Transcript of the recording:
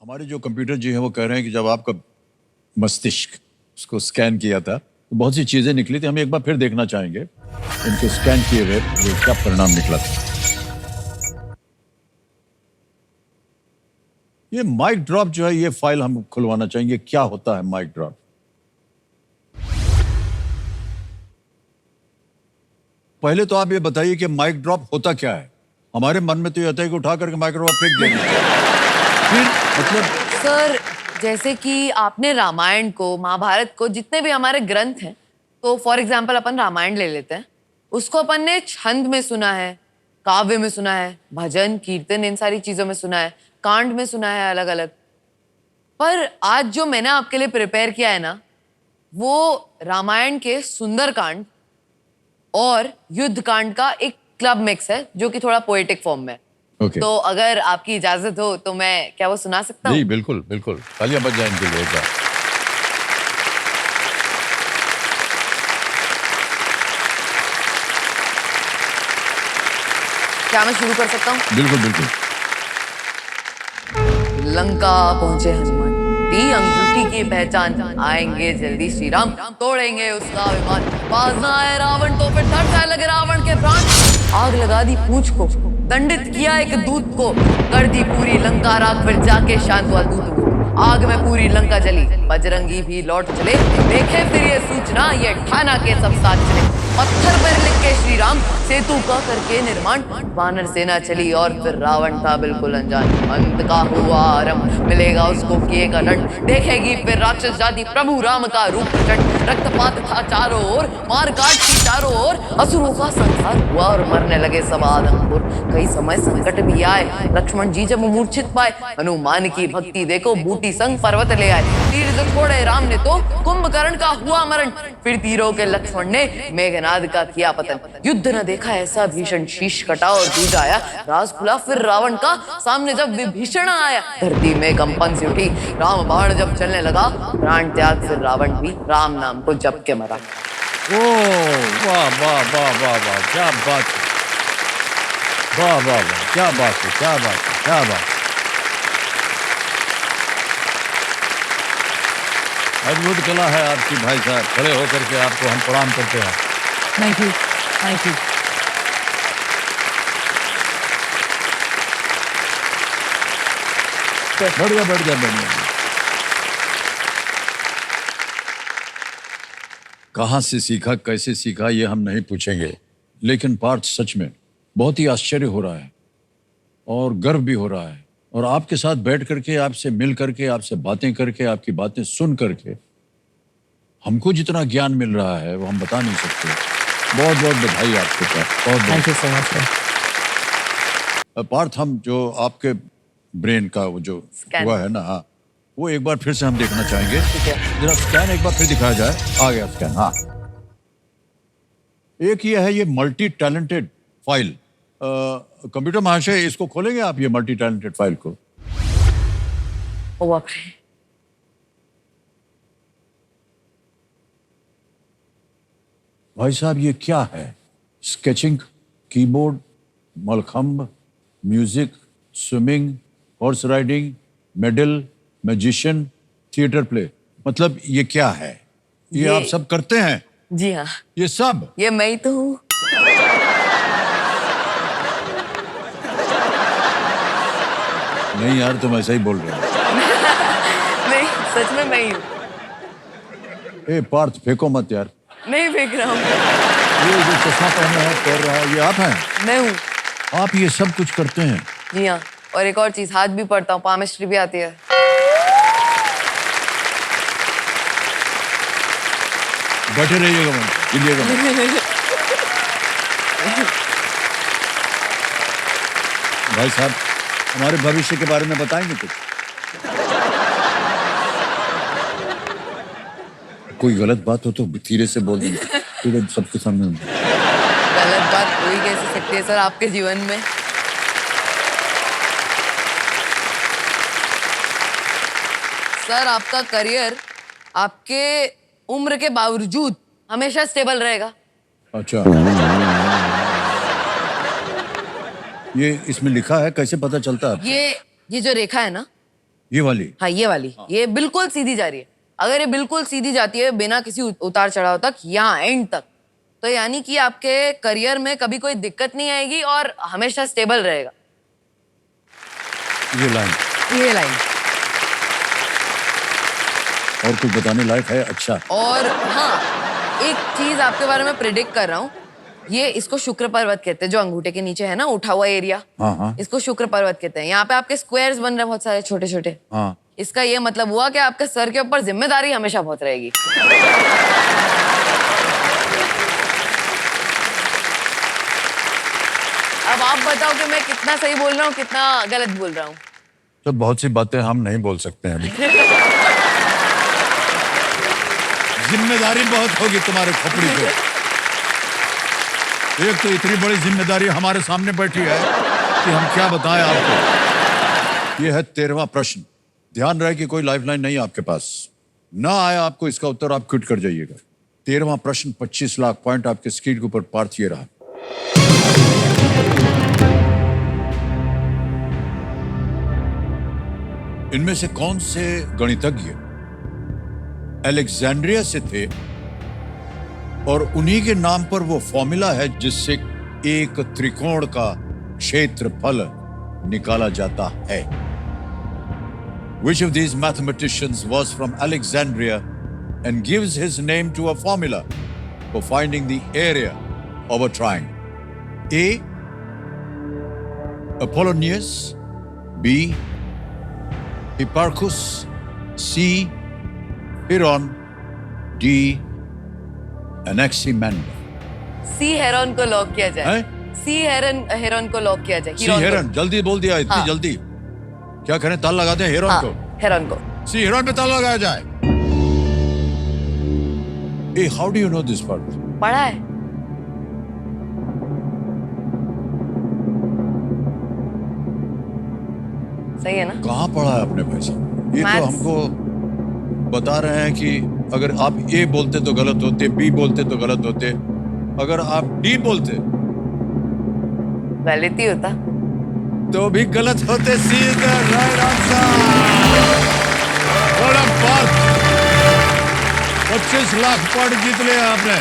हमारे जो कंप्यूटर जी हैं वो कह रहे हैं कि जब आपका मस्तिष्क उसको स्कैन किया था तो बहुत सी चीजें निकली थी। हम एक बार फिर देखना चाहेंगे इनके स्कैन किए हुए वो क्या परिणाम निकला था। ये माइक ड्रॉप जो है ये फाइल हम खुलवाना चाहेंगे। क्या होता है माइक ड्रॉप? पहले तो आप ये बताइए कि माइक ड्रॉप होता क्या है। हमारे मन में तो ये होता है कि उठा करके माइक ड्रॉप फेंक देंगे। फिर मतलब सर, जैसे कि आपने रामायण को, महाभारत को, जितने भी हमारे ग्रंथ हैं, तो फॉर एग्जाम्पल अपन रामायण ले लेते हैं, उसको अपन ने छंद में सुना है, काव्य में सुना है, भजन कीर्तन इन सारी चीजों में सुना है, कांड में सुना है अलग अलग। पर आज जो मैंने आपके लिए प्रिपेयर किया है ना, वो रामायण के सुंदर कांड और युद्ध कांड का एक क्लब मिक्स है, जो कि थोड़ा पोएटिक फॉर्म में है। Okay. तो अगर आपकी इजाजत हो तो मैं क्या वो सुना सकता हूँ? जी बिल्कुल बिल्कुल, तालियां बज जाएं इनके लिए एक बार। क्या मैं शुरू कर सकता हूँ? बिल्कुल बिल्कुल। लंका पहुंचे हनुमान, दी अंगूठी की पहचान, आएंगे जल्दी श्री राम, तोड़ेंगे उसका विमान। बाज ना आए रावण तो फिर धड़ जाए लगे रावण के प्राण। आग लगा दी पूंछ को, दंडित किया एक दूत को, कर दी पूरी लंका राख, फिर जाके शांत हुआ दूत को। आग में पूरी लंका जली, बजरंगी भी लौट चले, देखे फिर ये सूचना, ये ठाना के सब साथ चले। पत्थर पर लिख के श्री राम, सेतु का करके निर्माण, वानर सेना चली और फिर रावण था बिल्कुल अनजान। अंत का हुआ आरंभ, मिलेगा उसको किए का दंड, देखेगी फिर राक्षस जाति प्रभु राम का रूप प्रचंड। रक्तपात था चारों ओर, मार काट थी चारों ओर, असुरों का संहार हुआ और मरने लगे सब आदमखोर। कई समय संकट भी आए, लक्ष्मण जी जब मूर्छित पाए, हनुमान की भक्ति देखो बूटी संग पर्वत ले आए। तीर जो छोड़े राम ने तो कुंभकर्ण का हुआ मरण, फिर तीरों के लक्ष्मण ने मेघनाद का किया पतन। युद्ध न देखा ऐसा भीषण, शीश कटा और दूज आया, राज खुला फिर रावण का, सामने जब विभीषण आया। धरती में कंपन सी उठी, राम बाण जब चलने लगा, प्राण त्याग फिर रावण भी राम नाम को जप के मरा। ओ वाह वाह वाह वाह वाह, क्या बात है, वाह वाह वाह, क्या बात है, क्या बात है, क्या बात। अद्भुत कला है आपकी भाई साहब, खड़े होकर के आपको हम प्रणाम करते हैं। Thank you, thank you. बढ़िया बढ़िया बढ़िया। कहाँ से सीखा, कैसे सीखा, ये हम नहीं पूछेंगे, लेकिन पार्थ सच में बहुत ही आश्चर्य हो रहा है और गर्व भी हो रहा है। और आपके साथ बैठ करके, आपसे मिल करके, आपसे बातें करके, आपकी बातें सुन करके हमको जितना ज्ञान मिल रहा है वो हम बता नहीं सकते। बहुत बहुत बधाई आपके पास, बहुत thank you so much. Parth, हम जो आपके ब्रेन का वो जो हुआ है ना, हाँ, वो एक बार फिर से हम देखना चाहेंगे। जरा स्कैन एक बार फिर दिखाया जाए। आ गया स्कैन, हाँ। एक ये है, ये मल्टी टैलेंटेड फाइल। कंप्यूटर महाशय, इसको खोलेंगे आप, ये मल्टी टैलेंटेड फाइल को? ओ बाप रे। भाई साहब, ये क्या है? Sketching, keyboard, mallakhamb, music, swimming, horse riding, medal, magician, theatre play. मतलब ये क्या है? ये आप सब करते हैं? जी हाँ, ये सब? ये मैं ही तो हूँ। नहीं यार, तुम ऐसा ही बोल रहे हो। नहीं, सच में मैं ही हूँ। ए पार्थ, फेंको मत यार। नहीं फेंक रहा हूँ। ये जो चश्मा पहने हैं, तैर रहा है, ये आप हैं? मैं हूँ। आप ये सब कुछ करते हैं? जी हाँ, और एक और चीज, हाथ भी पढ़ता हूँ, पामिस्ट्री भी आती है। बैठे रहिएगा, गिलिएगा। भाई साहब, हमारे भविष्य के बारे में बताएंगे कुछ? कोई गलत बात हो तो धीरे से बोल देंगे, तो सबके सामने। गलत बात कोई कैसे सकती है सर आपके जीवन में? सर, आपका करियर आपके उम्र के बावजूद हमेशा स्टेबल रहेगा। अच्छा, ये इसमें लिखा है, कैसे पता चलता है? ये जो रेखा है ना, ये वाली? हाँ ये वाली, ये बिल्कुल सीधी जा रही है। अगर ये बिल्कुल सीधी जाती है बिना किसी उतार चढ़ाव तक, यहाँ एंड तक, तो यानी कि आपके करियर में कभी कोई दिक्कत नहीं आएगी और हमेशा स्टेबल रहेगा। ये लाइन ये लाइन और कुछ बताने लायक है? अच्छा। और हाँ, एक चीज आपके बारे में प्रिडिक्ट कर रहा हूँ, ये इसको शुक्र पर्वत कहते हैं, जो अंगूठे के नीचे है ना उठा हुआ एरिया, हाँ हाँ इसको शुक्र पर्वत कहते हैं। यहाँ पे आपके स्क्वायर्स बन रहे हैं बहुत सारे छोटे छोटे। हाँ। इसका ये मतलब हुआ कि आपके सर के ऊपर जिम्मेदारी हमेशा बहुत रहेगी। अब आप बताओ कि मैं कितना सही बोल रहा हूँ, कितना गलत बोल रहा हूँ। तो बहुत सी बातें हम नहीं बोल सकते हैं अभी। जिम्मेदारी बहुत होगी तुम्हारे खोपड़ी पे। एक तो इतनी बड़ी जिम्मेदारी हमारे सामने बैठी है कि हम क्या बताएं आपको। ये है 13वां प्रश्न। ध्यान रहे कि कोई लाइफलाइन नहीं आपके पास। ना आया आपको इसका उत्तर, आप क्विट कर जाइएगा। 13वां प्रश्न 25 लाख पॉइंट आपके स्क्रीन के ऊपर पार्थ ये रहा। इनमें से कौन से गणितज्ञ अलेक्जेंड्रिया से थे और उन्हीं के नाम पर वो फॉर्मूला है जिससे एक त्रिकोण का क्षेत्रफल निकाला जाता है? Which of these mathematicians was from Alexandria and gives his name to a formula for finding the area of a triangle? A. Apollonius. B. Hipparchus. C. Heron. D. Anaximander. सी हेरन को लॉक किया जाए। हैं? सी हेरन को लॉक किया जाए। सी हेरन, जल्दी बोल दिया, इतनी हाँ। जल्दी। क्या करें, ताल लगाते हैं हेरन को? हेरन को। सी हेरन पे ताल लगाया जाए। ए, how do you know this part? पढ़ा है। सही है ना? कहाँ पढ़ा है अपने भाई साहब? ये तो Maths। हमको बता रहे हैं कि अगर आप ए बोलते तो गलत होते, बी बोलते तो गलत होते, अगर आप डी बोलते गलती होता तो भी गलत होते। सी इज द राइट आंसर। बड़ा बात, 25 लाख पॉइंट जीत लिया आपने।